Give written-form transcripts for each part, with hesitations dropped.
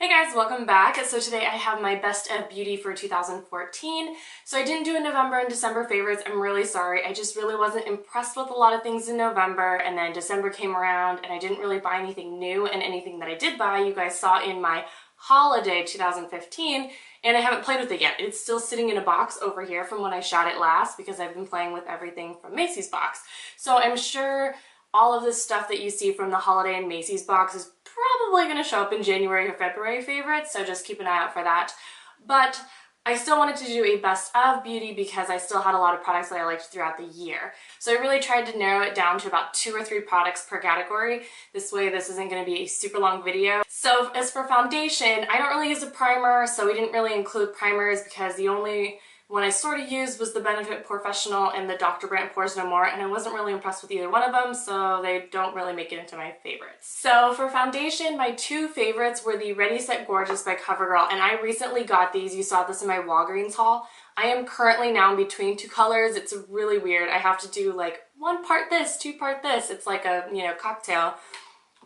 Hey guys, welcome back. So today I have my best of beauty for 2014. So I didn't do a November and December favorites. I'm really sorry. I just really wasn't impressed with a lot of things in November, and then December came around and I didn't really buy anything new, and anything that I did buy you guys saw in my holiday 2015, and I haven't played with it yet. It's still sitting in a box over here from when I shot it last because I've been playing with everything from Macy's box. So I'm sure all of this stuff that you see from the holiday and Macy's box is probably going to show up in January or February favorites, so just keep an eye out for that. But I still wanted to do a best of beauty because I still had a lot of products that I liked throughout the year. So I really tried to narrow it down to about 2 or 3 products per category. This way this isn't going to be a super long video. So as for foundation, I don't really use a primer, so we didn't really include primers because the only one I sort of used was the Benefit Professional and the Dr. Brandt Pores No More, and I wasn't really impressed with either one of them, so they don't really make it into my favorites. So for foundation, my 2 favorites were the Ready Set Gorgeous by Covergirl, and I recently got these. You saw this in my Walgreens haul. I am currently now in between 2 colors. It's really weird. I have to do like 1 part this, 2 part this. It's like a, cocktail.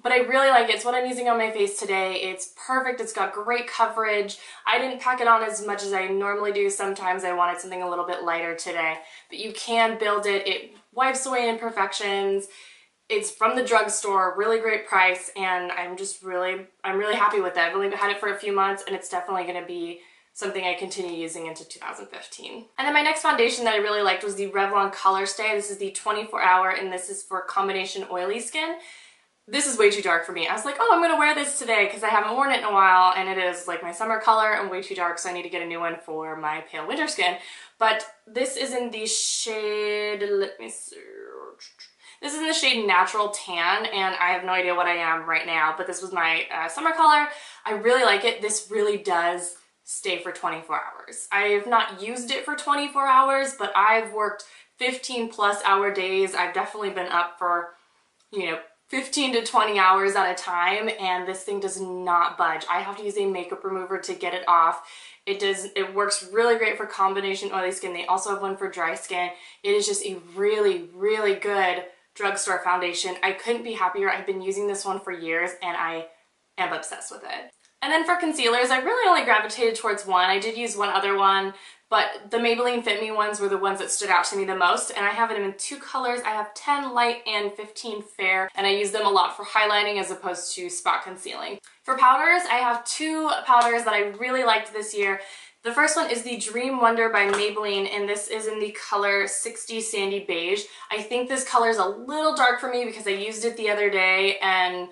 But I really like it. It's what I'm using on my face today. It's perfect. It's got great coverage. I didn't pack it on as much as I normally do. Sometimes I wanted something a little bit lighter today. But you can build it. It wipes away imperfections. It's from the drugstore, really great price, and I'm really happy with it. I've only had it for a few months, and it's definitely going to be something I continue using into 2015. And then my next foundation that I really liked was the Revlon Colorstay. This is the 24-hour, and this is for combination oily skin. This is way too dark for me. I was like, oh, I'm gonna wear this today because I haven't worn it in a while, and it is like my summer color and way too dark, so I need to get a new one for my pale winter skin. But this is in the shade, let me see. This is in the shade Natural Tan, and I have no idea what I am right now, but this was my summer color. I really like it. This really does stay for 24 hours. I have not used it for 24 hours, but I've worked 15+ hour days. I've definitely been up for, 15 to 20 hours at a time, and this thing does not budge. I have to use a makeup remover to get it off. It works really great for combination oily skin. They also have one for dry skin. It is just a really, really good drugstore foundation. I couldn't be happier. I've been using this one for years, and I am obsessed with it. And then for concealers, I really only gravitated towards one. I did use one other one, but the Maybelline Fit Me ones were the ones that stood out to me the most, and I have them in 2 colors. I have 10 light and 15 fair, and I use them a lot for highlighting as opposed to spot concealing. For powders, I have 2 powders that I really liked this year. The first one is the Dream Wonder by Maybelline, and this is in the color 60 Sandy Beige. I think this color is a little dark for me because I used it the other day, and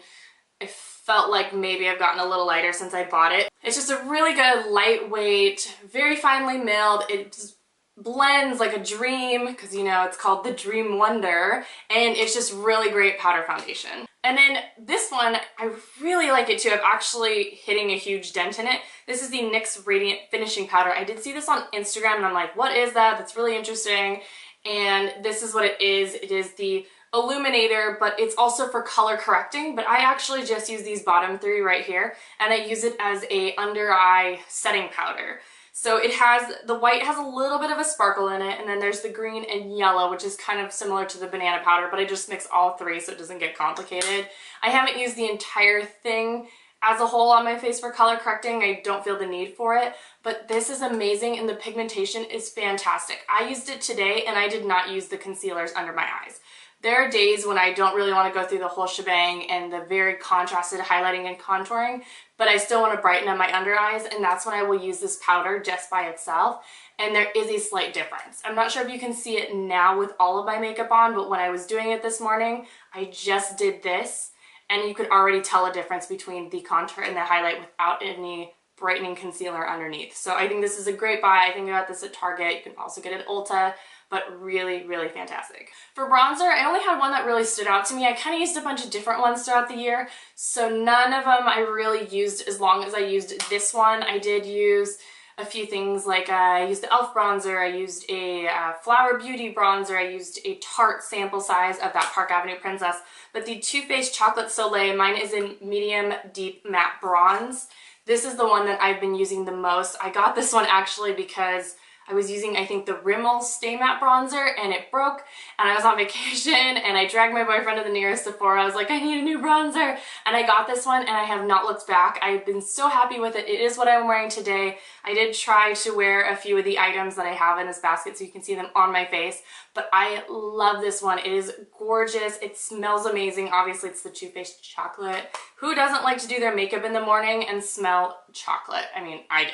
I felt like maybe I've gotten a little lighter since I bought it. It's just a really good, lightweight, very finely milled. It just blends like a dream because, it's called the Dream Wonder, and it's just really great powder foundation. And then this one, I really like it too. I'm actually hitting a huge dent in it. This is the NYX Radiant Finishing Powder. I did see this on Instagram, and I'm like, what is that? That's really interesting. And this is what it is. It is the illuminator, but it's also for color correcting, but I actually just use these bottom 3 right here, and I use it as a under eye setting powder. So the white has a little bit of a sparkle in it, and then there's the green and yellow, which is kind of similar to the banana powder, but I just mix all 3 so it doesn't get complicated. I haven't used the entire thing as a whole on my face for color correcting. I don't feel the need for it, but this is amazing, and the pigmentation is fantastic. I used it today, and I did not use the concealers under my eyes. There are days when I don't really want to go through the whole shebang and the very contrasted highlighting and contouring, but I still want to brighten up my under eyes, and that's when I will use this powder just by itself, and there is a slight difference. I'm not sure if you can see it now with all of my makeup on, but when I was doing it this morning, I just did this, and you could already tell a difference between the contour and the highlight without any brightening concealer underneath. So I think this is a great buy. I think I got this at Target. You can also get it at Ulta, but really, really fantastic. For bronzer, I only had one that really stood out to me. I kind of used a bunch of different ones throughout the year, so none of them I really used as long as I used this one. I did use a few things, like I used the e.l.f. bronzer, I used a Flower Beauty bronzer, I used a Tarte sample size of that Park Avenue Princess, but the Too Faced Chocolate Soleil, mine is in medium deep matte bronze. This is the one that I've been using the most. I got this one actually because I was using, I think, the Rimmel Stay Matte Bronzer, and it broke, and I was on vacation, and I dragged my boyfriend to the nearest Sephora. I was like, I need a new bronzer, and I got this one, and I have not looked back. I've been so happy with it. It is what I'm wearing today. I did try to wear a few of the items that I have in this basket so you can see them on my face, but I love this one. It is gorgeous. It smells amazing. Obviously, it's the Too Faced chocolate. Who doesn't like to do their makeup in the morning and smell chocolate? I mean, I do.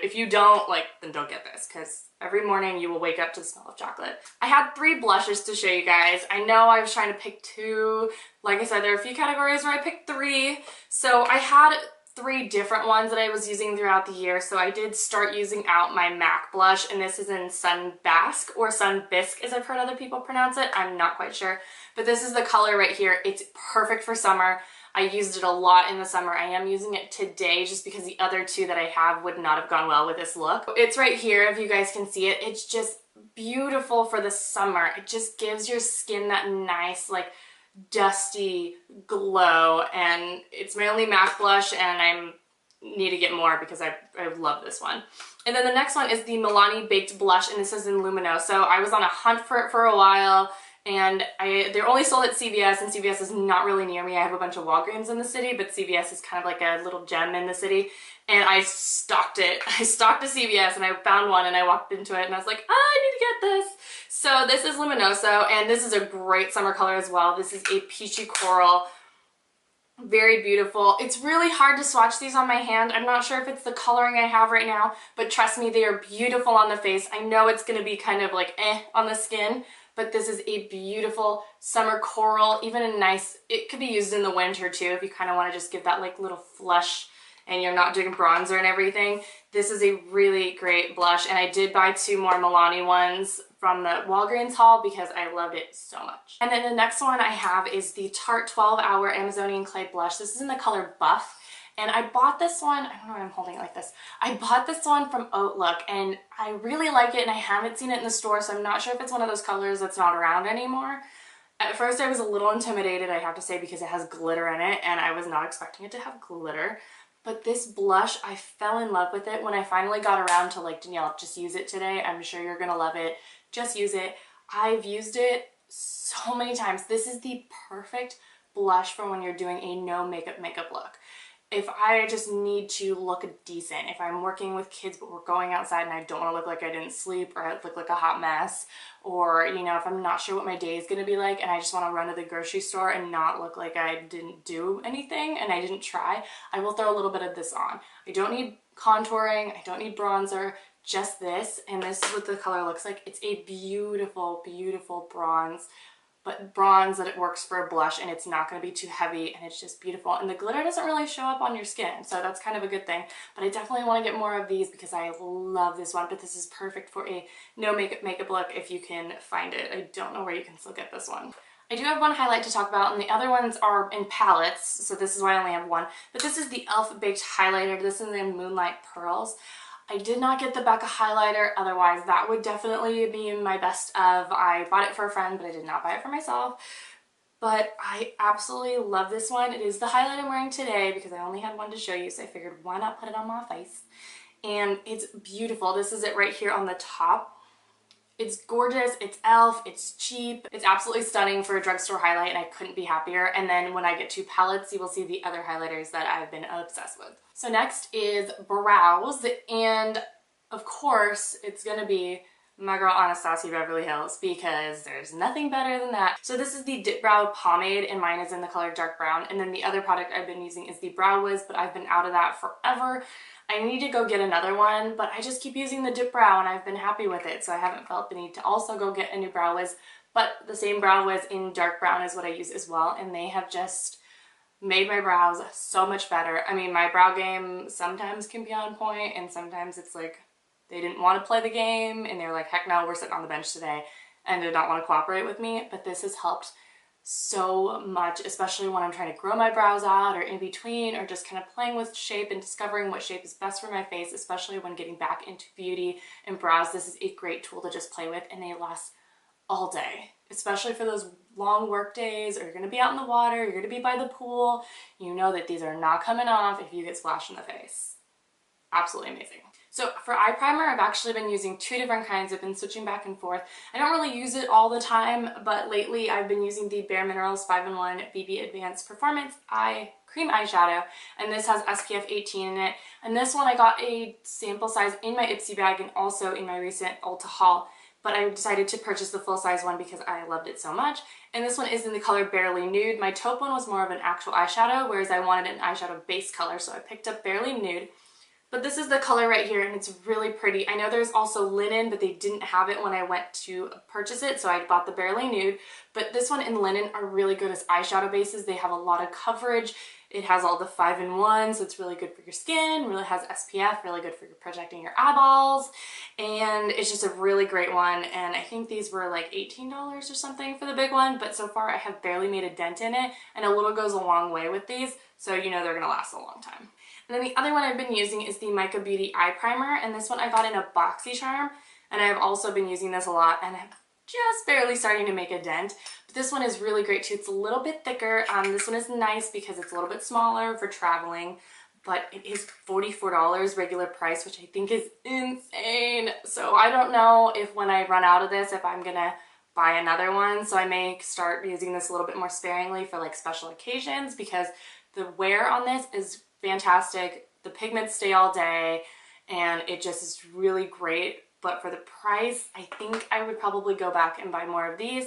If you don't, like, then don't get this, because every morning you will wake up to the smell of chocolate. I had 3 blushes to show you guys. I know I was trying to pick 2. Like I said, there are a few categories where I picked 3. So I had 3 different ones that I was using throughout the year. So I did start using out my MAC blush, and this is in Sun Basque, or Sun Bisque as I've heard other people pronounce it. I'm not quite sure. But this is the color right here. It's perfect for summer. I used it a lot in the summer. I am using it today just because the other 2 that I have would not have gone well with this look. It's right here if you guys can see it. It's just beautiful for the summer. It just gives your skin that nice, like, dusty glow, and it's my only MAC blush, and I need to get more because I love this one. And then the next one is the Milani Baked Blush, and this is in Luminoso. I was on a hunt for it for a while, and they're only sold at CVS, and CVS is not really near me. I have a bunch of Walgreens in the city, but CVS is kind of like a little gem in the city, and I stalked it. I stalked a CVS, and I found one, and I walked into it, and I was like, oh, I need to get this. So this is Luminoso, and this is a great summer color as well. This is a peachy coral. Very beautiful. It's really hard to swatch these on my hand. I'm not sure if it's the coloring I have right now, but trust me, they are beautiful on the face. I know it's going to be kind of like on the skin, but this is a beautiful summer coral, even a nice, it could be used in the winter too if you kind of want to just give that like little flush and you're not doing bronzer and everything. This is a really great blush, and I did buy 2 more Milani ones from the Walgreens haul because I loved it so much. And then the next one I have is the Tarte 12 Hour Amazonian Clay Blush. This is in the color Buff, and I bought this one, I don't know why I'm holding it like this. I bought this one from Outlook, and I really like it, and I haven't seen it in the store, so I'm not sure if it's one of those colors that's not around anymore. At first I was a little intimidated, I have to say, because it has glitter in it, and I was not expecting it to have glitter. But this blush, I fell in love with it when I finally got around to like, Danielle, just use it today. I'm sure you're gonna love it. Just use it. I've used it so many times. This is the perfect blush for when you're doing a no makeup look. If I just need to look decent, if I'm working with kids but we're going outside and I don't want to look like I didn't sleep or I look like a hot mess, or, you know, if I'm not sure what my day is going to be like and I just want to run to the grocery store and not look like I didn't do anything and I didn't try, I will throw a little bit of this on. I don't need contouring, I don't need bronzer, just this, and this is what the color looks like. It's a beautiful, beautiful bronze, but bronze that it works for a blush, and it's not going to be too heavy, and it's just beautiful. And the glitter doesn't really show up on your skin, so that's kind of a good thing. But I definitely want to get more of these because I love this one, but this is perfect for a no makeup look if you can find it. I don't know where you can still get this one. I do have one highlight to talk about, and the other ones are in palettes, so this is why I only have one. But this is the e.l.f. Baked Highlighter. This is in Moonlight Pearls. I did not get the Becca highlighter, otherwise that would definitely be my best of. I bought it for a friend, but I did not buy it for myself. But I absolutely love this one. It is the highlight I'm wearing today because I only had one to show you, so I figured why not put it on my face. And it's beautiful. This is it right here on the top. It's gorgeous, it's e.l.f., it's cheap, it's absolutely stunning for a drugstore highlight, and I couldn't be happier. And then when I get to palettes, you will see the other highlighters that I've been obsessed with. So next is brows, and of course it's gonna be my girl Anastasia Beverly Hills because there's nothing better than that. So this is the Dip Brow Pomade, and mine is in the color dark brown. And then the other product I've been using is the Brow Wiz, but I've been out of that forever. I need to go get another one, but I just keep using the Dip Brow and I've been happy with it, so I haven't felt the need to also go get a new Brow Wiz. But the same Brow Wiz in dark brown is what I use as well, and they have just made my brows so much better. I mean, my brow game sometimes can be on point, and sometimes it's like they didn't want to play the game and they're like, heck no, we're sitting on the bench today, and did not want to cooperate with me. But this has helped so much, especially when I'm trying to grow my brows out or in between, or just kind of playing with shape and discovering what shape is best for my face, especially when getting back into beauty and brows. This is a great tool to just play with, and they last all day, especially for those long work days, or you're going to be out in the water, you're going to be by the pool. You know that these are not coming off if you get splashed in the face. absolutely amazing. So for eye primer, I've actually been using two different kinds. I've been switching back and forth. I don't really use it all the time, but lately I've been using the Bare Minerals 5-in-1 BB Advanced Performance Eye Cream Eyeshadow, and this has SPF 18 in it. And this one I got a sample size in my Ipsy bag and also in my recent Ulta haul, but I decided to purchase the full size one because I loved it so much. And this one is in the color Barely Nude. My taupe one was more of an actual eyeshadow, whereas I wanted an eyeshadow base color, so I picked up Barely Nude. But this is the color right here, and it's really pretty. I know there's also linen, but they didn't have it when I went to purchase it, so I bought the Barely Nude. But this one and linen are really good as eyeshadow bases. They have a lot of coverage. It has all the 5-in-1, so it's really good for your skin, really has SPF, really good for protecting your eyeballs, and it's just a really great one. And I think these were like $18 or something for the big one, but so far I have barely made a dent in it, and a little goes a long way with these, so you know they're gonna last a long time. And then the other one I've been using is the Mica Beauty Eye Primer, and this one I got in a BoxyCharm, and I've also been using this a lot, and I'm just barely starting to make a dent. But this one is really great too. It's a little bit thicker. This one is nice because it's a little bit smaller for traveling, but it is $44 regular price, which I think is insane. So I don't know if when I run out of this, if I'm gonna buy another one. So I may start using this a little bit more sparingly for like special occasions, because the wear on this is fantastic. The pigments stay all day, and it just is really great. But for the price, I think I would probably go back and buy more of these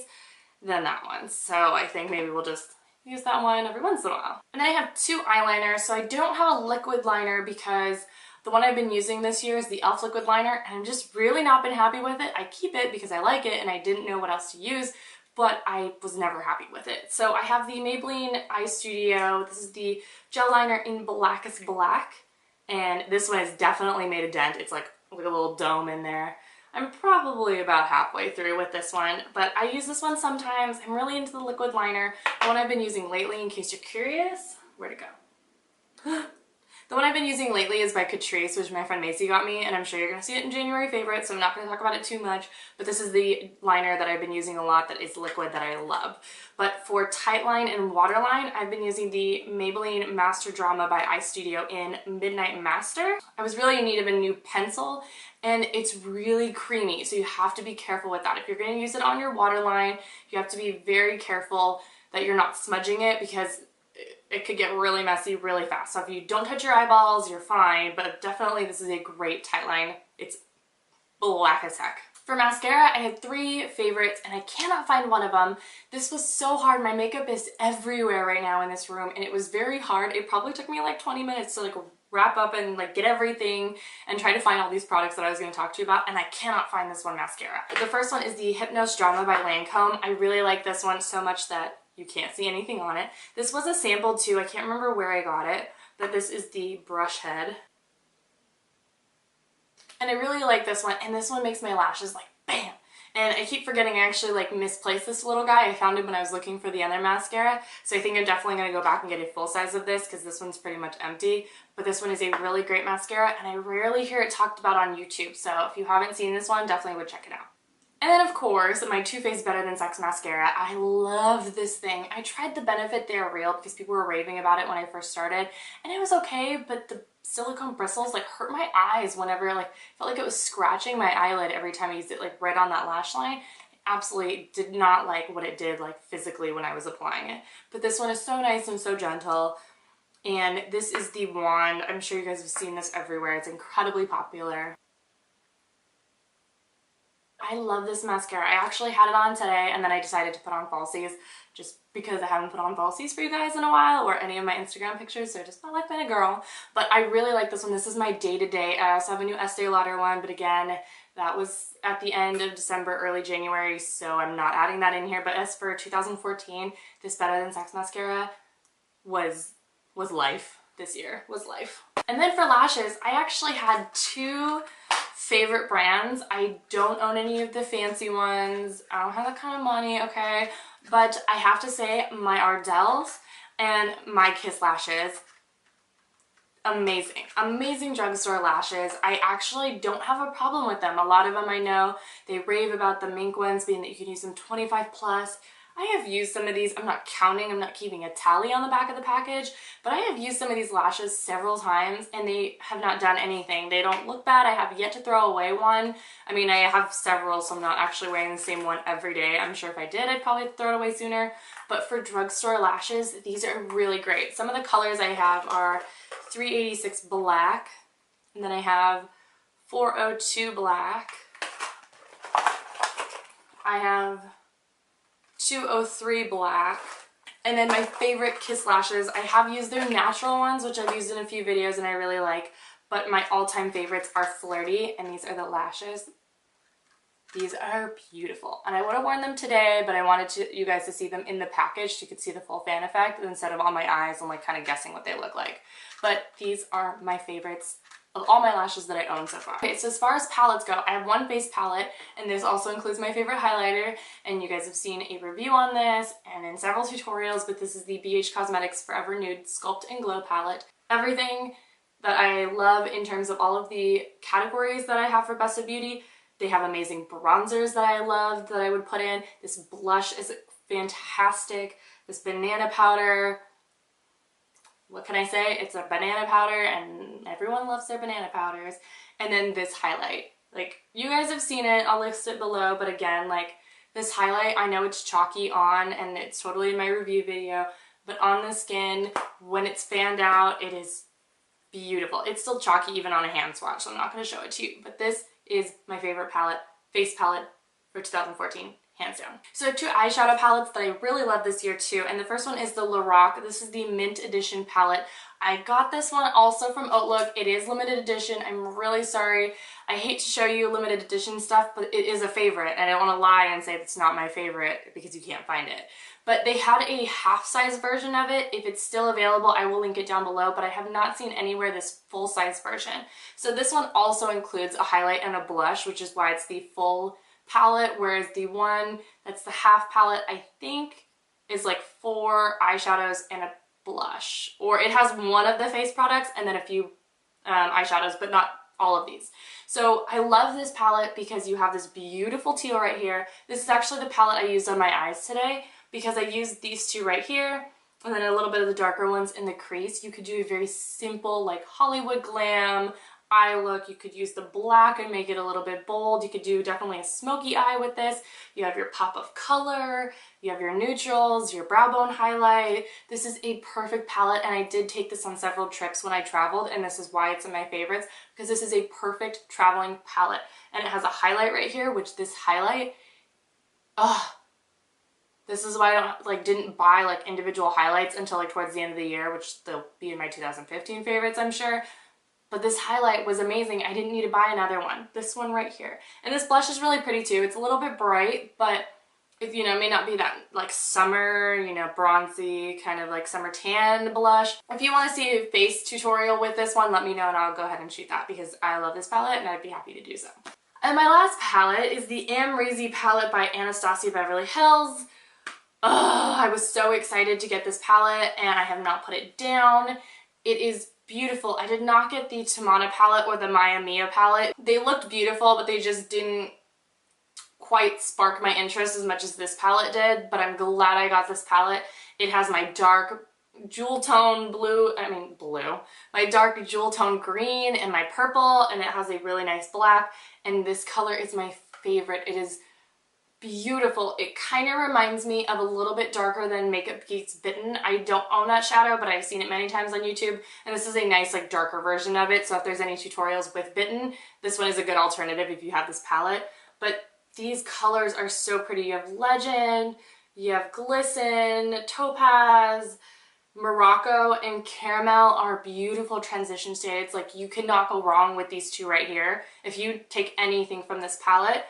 than that one. So I think maybe we'll just use that one every once in a while. And then I have two eyeliners. So I don't have a liquid liner because the one I've been using this year is the e.l.f. liquid liner, and I've just really not been happy with it. I keep it because I like it and I didn't know what else to use, but I was never happy with it. So I have the Maybelline Eye Studio. This is the gel liner in Blackest Black, and this one has definitely made a dent. It's like a little dome in there. I'm probably about halfway through with this one, but I use this one sometimes. I'm really into the liquid liner. The one I've been using lately, in case you're curious, where'd it go? The one I've been using lately is by Catrice, which my friend Macy got me, and I'm sure you're going to see it in January favorites, so I'm not going to talk about it too much, but this is the liner that I've been using a lot that is liquid that I love. But for tight line and waterline, I've been using the Maybelline Master Drama by Eye Studio in Midnight Master. I was really in need of a new pencil, and it's really creamy, so you have to be careful with that. If you're going to use it on your waterline, you have to be very careful that you're not smudging it, because it could get really messy really fast. So if you don't touch your eyeballs, you're fine, but definitely this is a great tight line. It's black as heck. For mascara, I had three favorites and I cannot find one of them. This was so hard. My makeup is everywhere right now in this room, and it was very hard. It probably took me like 20 minutes to like wrap up and like get everything and try to find all these products that I was going to talk to you about, and I cannot find this one mascara. The first one is the Hypnose Drama by Lancome. I really like this one so much that you can't see anything on it. This was a sample too. I can't remember where I got it, but this is the brush head. And I really like this one, and this one makes my lashes like bam. And I keep forgetting I actually like misplaced this little guy. I found him when I was looking for the other mascara, so I think I'm definitely going to go back and get a full size of this because this one's pretty much empty. But this one is a really great mascara, and I rarely hear it talked about on YouTube, so if you haven't seen this one, definitely would check it out. And then of course, my Too Faced Better Than Sex mascara. I love this thing. I tried the Benefit They're Real because people were raving about it when I first started, and it was okay, but the silicone bristles like hurt my eyes whenever, like, felt like it was scratching my eyelid every time I used it, like right on that lash line. I absolutely did not like what it did like physically when I was applying it. But this one is so nice and so gentle. And this is the wand. I'm sure you guys have seen this everywhere. It's incredibly popular. I love this mascara. I actually had it on today, and then I decided to put on falsies just because I haven't put on falsies for you guys in a while, or any of my Instagram pictures, so just not like being a girl. But I really like this one. This is my day-to-day. I also have a new Estee Lauder one, but again, that was at the end of December, early January, so I'm not adding that in here. But as for 2014, this Better Than Sex mascara was life. This year was life. And then for lashes, I actually had two favorite brands. I don't own any of the fancy ones. I don't have that kind of money, okay? But I have to say, my Ardells and my Kiss lashes, amazing. Amazing drugstore lashes. I actually don't have a problem with them. A lot of them I know, they rave about the mink ones, being that you can use them 25 plus. I have used some of these. I'm not counting, I'm not keeping a tally on the back of the package, but I have used some of these lashes several times and they have not done anything. They don't look bad. I have yet to throw away one. I mean, I have several, so I'm not actually wearing the same one every day. I'm sure if I did, I'd probably throw it away sooner. But for drugstore lashes, these are really great. Some of the colors I have are 386 black, and then I have 402 black. I have 203 black, and then my favorite Kiss lashes. I have used their natural ones, which I've used in a few videos and I really like, but my all-time favorites are Flirty, and these are the lashes. These are beautiful, and I would have worn them today, but I wanted you guys to see them in the package so you could see the full fan effect instead of on my eyes and like kind of guessing what they look like. But these are my favorites of all my lashes that I own so far. Okay, so as far as palettes go, I have one face palette, and this also includes my favorite highlighter, and you guys have seen a review on this and in several tutorials, but this is the BH Cosmetics Forever Nude Sculpt and Glow palette. Everything that I love in terms of all of the categories that I have for Best of Beauty. They have amazing bronzers that I love that I would put in. This blush is fantastic. This banana powder, what can I say? It's a banana powder and everyone loves their banana powders. And then this highlight. Like, you guys have seen it, I'll list it below, but again, like, this highlight, I know it's chalky on and it's totally in my review video, but on the skin, when it's fanned out, it is beautiful. It's still chalky even on a hand swatch, so I'm not going to show it to you, but this is my favorite palette, face palette for 2014, hands down. So I have two eyeshadow palettes that I really love this year too, and the first one is the Lorac. This is the Mint Edition palette. I got this one also from Outlook. It is limited edition. I'm really sorry. I hate to show you limited edition stuff, but it is a favorite, and I don't want to lie and say it's not my favorite because you can't find it. But they had a half-size version of it. If it's still available, I will link it down below, but I have not seen anywhere this full-size version. So this one also includes a highlight and a blush, which is why it's the full palette, whereas the one that's the half palette, I think, is like 4 eyeshadows and a blush. Or it has one of the face products and then a few eyeshadows, but not all of these. So I love this palette because you have this beautiful teal right here. This is actually the palette I used on my eyes today, because I used these two right here and then a little bit of the darker ones in the crease. You could do a very simple, like, Hollywood glam eye look. You could use the black and make it a little bit bold. You could do definitely a smoky eye with this. You have your pop of color, you have your neutrals, your brow bone highlight. This is a perfect palette, and I did take this on several trips when I traveled, and this is why it's in my favorites, because this is a perfect traveling palette. And it has a highlight right here, which this highlight, this is why I didn't buy like individual highlights until like towards the end of the year, which they'll be in my 2015 favorites, I'm sure. But this highlight was amazing. I didn't need to buy another one. This one right here. And this blush is really pretty too. It's a little bit bright, but it, you know, may not be that like summer, you know, bronzy, kind of like summer tan blush. If you want to see a face tutorial with this one, let me know and I'll go ahead and shoot that, because I love this palette and I'd be happy to do so. And my last palette is the Amrezy palette by Anastasia Beverly Hills. I was so excited to get this palette and I have not put it down. It is beautiful. I did not get the Tamana palette or the Maya Mia palette. They looked beautiful, but they just didn't quite spark my interest as much as this palette did, but I'm glad I got this palette. It has my dark jewel tone my dark jewel tone green and my purple, and it has a really nice black, and this color is my favorite. It is beautiful. It kind of reminds me of a little bit darker than Makeup Geek's Bitten. I don't own that shadow, but I've seen it many times on YouTube, and this is a nice like darker version of it, so if there's any tutorials with Bitten, this one is a good alternative if you have this palette. But these colors are so pretty. You have Legend, you have Glisten, Topaz, Morocco, and Caramel are beautiful transition shades. Like, you cannot go wrong with these two right here. If you take anything from this palette,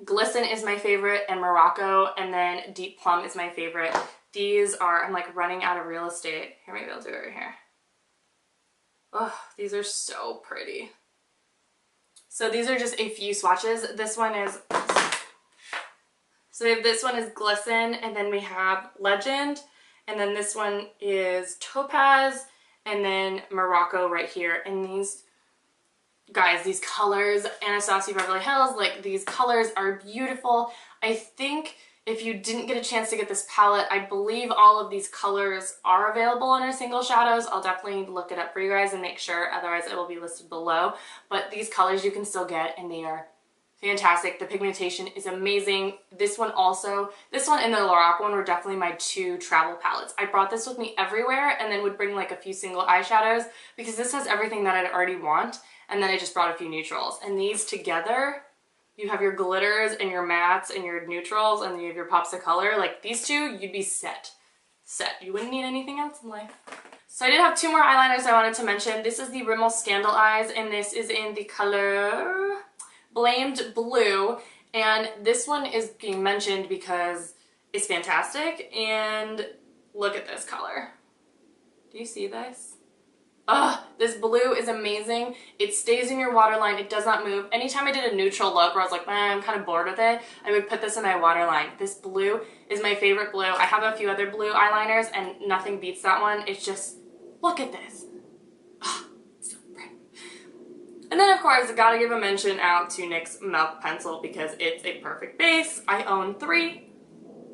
Glisten is my favorite, and Morocco, and then Deep Plum is my favorite. These are, I'm like running out of real estate. Here, maybe I'll do it right here. Oh, these are so pretty. So these are just a few swatches. This one is, so we have this one is Glisten, and then we have Legend, and then this one is Topaz, and then Morocco right here. And these, guys, these colors, Anastasia Beverly Hills, like, these colors are beautiful. I think If you didn't get a chance to get this palette, I believe all of these colors are available under single shadows. I'll definitely look it up for you guys and make sure, otherwise it will be listed below. But these colors you can still get, and they are fantastic. The pigmentation is amazing. This one and the Lorac one were definitely my two travel palettes. I brought this with me everywhere and then would bring like a few single eyeshadows because this has everything that I'd already want, and then I just brought a few neutrals. And these together, you have your glitters and your mattes and your neutrals, and then you have your pops of color. Like these two, you'd be set. You wouldn't need anything else in life. So I did have two more eyeliners I wanted to mention. This is the Rimmel Scandeleyes, and this is in the color Blamed Blue. And this one is being mentioned because it's fantastic. And look at this color. Do you see this? Ugh, this blue is amazing. It stays in your waterline. It does not move. Anytime I did a neutral look where I was like, I'm kind of bored with it, I would put this in my waterline. This blue is my favorite blue. I have a few other blue eyeliners and nothing beats that one. It's just, look at this. Ugh, so pretty. And then of course, I gotta give a mention out to NYX Milk Pencil because it's a perfect base. I own 3.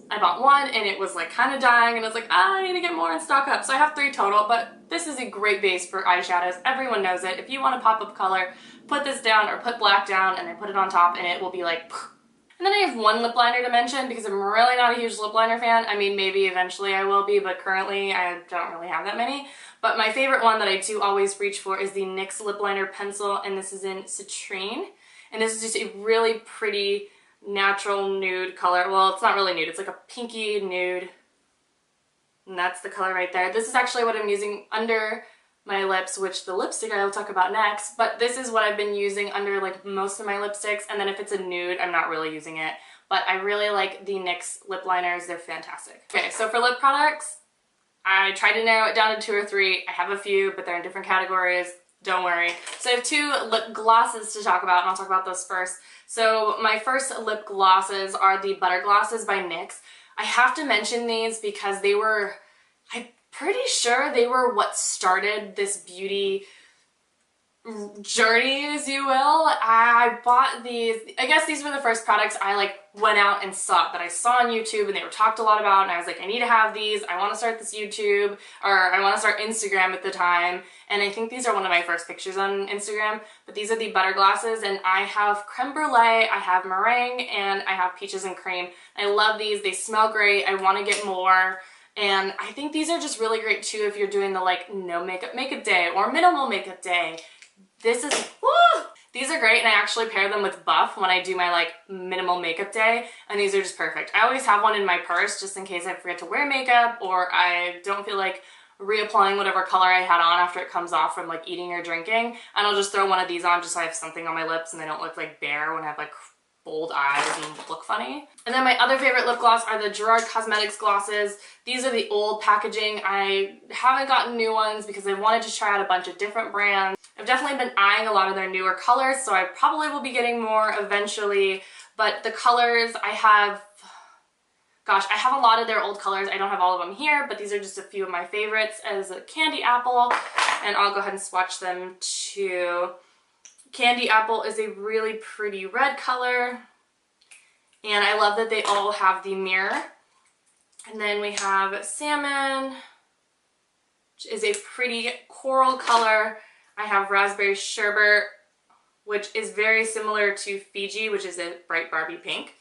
I bought one and it was like kind of dying, and I was like, I need to get more and stock up. So I have 3 total, but this is a great base for eyeshadows. Everyone knows it. If you want a pop-up color, put this down or put black down and then put it on top and it will be like, poof. And then I have one lip liner to mention because I'm really not a huge lip liner fan. I mean, maybe eventually I will be, but currently I don't really have that many. But my favorite one that I do always reach for is the NYX Lip Liner Pencil, and this is in Citrine. And this is just a really pretty natural nude color. Well, it's not really nude. It's like a pinky nude. And that's the color right there. This is actually what I'm using under my lips, which the lipstick I will talk about next. But this is what I've been using under like most of my lipsticks. And then if it's a nude, I'm not really using it. But I really like the NYX lip liners. They're fantastic. Okay, so for lip products, I tried to narrow it down to 2 or 3. I have a few, but they're in different categories. Don't worry. So I have 2 lip glosses to talk about, and I'll talk about those first. So my first lip glosses are the Butter Glosses by NYX. I have to mention these because I'm pretty sure they were what started this beauty journey, as you will. I bought these, I guess these were the first products I like went out and sought that I saw on YouTube and they were talked a lot about, and I was like, I need to have these. I want to start this YouTube, or I want to start Instagram at the time. And I think these are one of my first pictures on Instagram, but these are the Butter Glosses, and I have creme brulee, I have meringue, and I have peaches and cream. I love these. They smell great. I want to get more. And I think these are just really great too if you're doing the like no makeup day or minimal makeup day. This is, woo! These are great, and I actually pair them with Buff when I do my like minimal makeup day, and these are just perfect. I always have one in my purse just in case I forget to wear makeup or I don't feel like reapplying whatever color I had on after it comes off from like eating or drinking, and I'll just throw one of these on just so I have something on my lips and they don't look like bare when I have like bold eyes and look funny. And then my other favorite lip gloss are the Gerard Cosmetics glosses. These are the old packaging. I haven't gotten new ones because I wanted to try out a bunch of different brands. I've definitely been eyeing a lot of their newer colors, so I probably will be getting more eventually. But the colors I have, gosh, I have a lot of their old colors. I don't have all of them here, but these are just a few of my favorites as a Candy Apple, and I'll go ahead and swatch them too. Candy Apple is a really pretty red color, and I love that they all have the mirror. And then we have Salmon, which is a pretty coral color. I have Raspberry Sherbet, which is very similar to Fiji, which is a bright Barbie pink.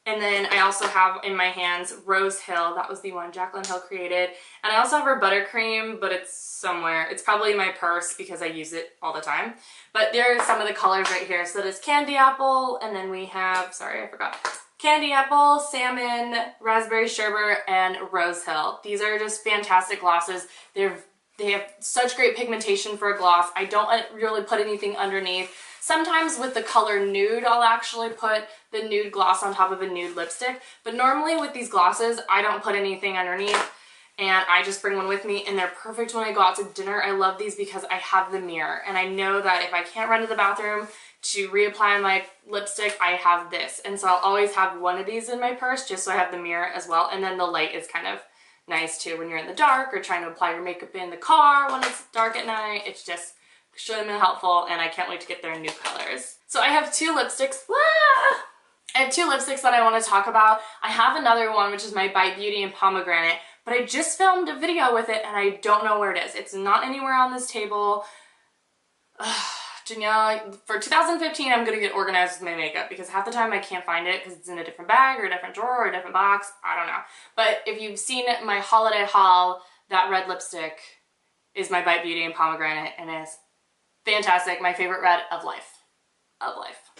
And then I also have in my hands Rose Hill. That was the one Jaclyn Hill created. And I also have her buttercream, but it's somewhere. It's probably in my purse because I use it all the time. But there are some of the colors right here. So there's Candy Apple, and then we have, sorry, I forgot. Candy Apple, Salmon, Raspberry Sherbet, and Rose Hill. These are just fantastic glosses. They have such great pigmentation for a gloss. I don't really put anything underneath. Sometimes with the color Nude, I'll actually put the nude gloss on top of a nude lipstick. But normally with these glosses, I don't put anything underneath, and I just bring one with me, and they're perfect when I go out to dinner. I love these because I have the mirror, and I know that if I can't run to the bathroom to reapply my lipstick, I have this. And so I'll always have one of these in my purse just so I have the mirror as well. And then the light is kind of nice too when you're in the dark or trying to apply your makeup in the car when it's dark at night. It's just extremely helpful, and I can't wait to get their new colors. So I have 2 lipsticks. I have 2 lipsticks that I want to talk about. I have another one, which is my Bite Beauty in Pomegranate, but I just filmed a video with it and I don't know where it is. It's not anywhere on this table. Danielle, for 2015, I'm gonna get organized with my makeup because half the time I can't find it because it's in a different bag or a different drawer or a different box. I don't know. But if you've seen my holiday haul, that red lipstick is my Bite Beauty in Pomegranate and is fantastic. My favorite red of life.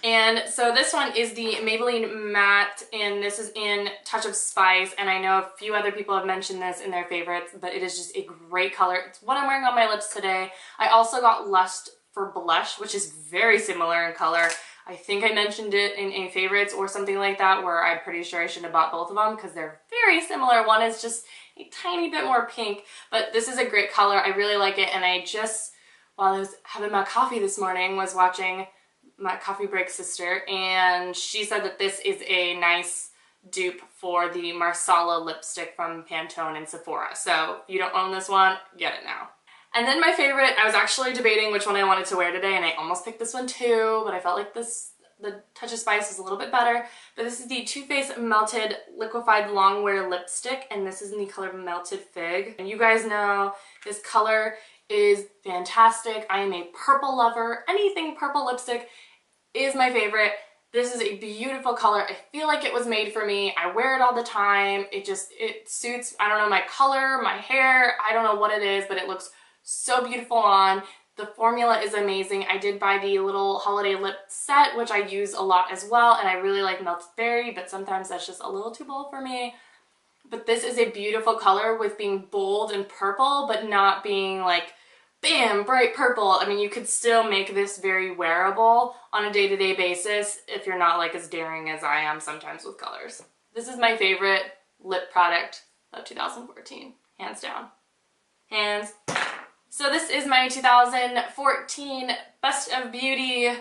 And so this one is the Maybelline Matte, and this is in Touch of Spice, and I know a few other people have mentioned this in their favorites, but it is just a great color. It's what I'm wearing on my lips today. I also got Lust for Blush, which is very similar in color. I think I mentioned it in a favorites or something like that, where I'm pretty sure I should have bought both of them because they're very similar. One is just a tiny bit more pink, but this is a great color. I really like it, and I just, while I was having my coffee this morning, was watching my coffee break sister, and she said that this is a nice dupe for the Marsala lipstick from Pantone and Sephora. So if you don't own this one, get it now. And then my favorite, I was actually debating which one I wanted to wear today, and I almost picked this one too, but I felt like the Touch of Spice is a little bit better. But this is the Too Faced Melted Liquefied Longwear Lipstick, and this is in the color Melted Fig. And you guys know this color is fantastic. I am a purple lover. Anything purple lipstick is my favorite. This is a beautiful color. I feel like it was made for me. I wear it all the time. It suits, I don't know, my color, my hair. I don't know what it is, but it looks so beautiful on. The formula is amazing. I did buy the little holiday lip set, which I use a lot as well, and I really like Melted Berry, but sometimes that's just a little too bold for me. But this is a beautiful color with being bold and purple, but not being like, bam, bright purple. I mean, you could still make this very wearable on a day-to-day basis if you're not like as daring as I am sometimes with colors. This is my favorite lip product of 2014, hands down. Hands. So this is my 2014 Best of Beauty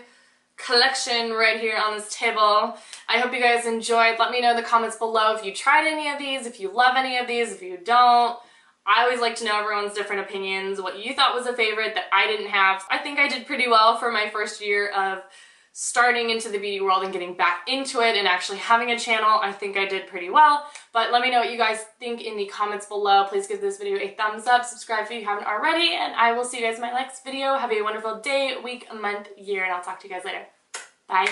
collection right here on this table. I hope you guys enjoyed. Let me know in the comments below if you tried any of these, if you love any of these, if you don't. I always like to know everyone's different opinions, what you thought was a favorite that I didn't have. I think I did pretty well for my first year of starting into the beauty world and getting back into it and actually having a channel. I think I did pretty well, but let me know what you guys think in the comments below. Please give this video a thumbs up, subscribe if you haven't already, and I will see you guys in my next video. Have a wonderful day, week, month, year, and I'll talk to you guys later. Bye.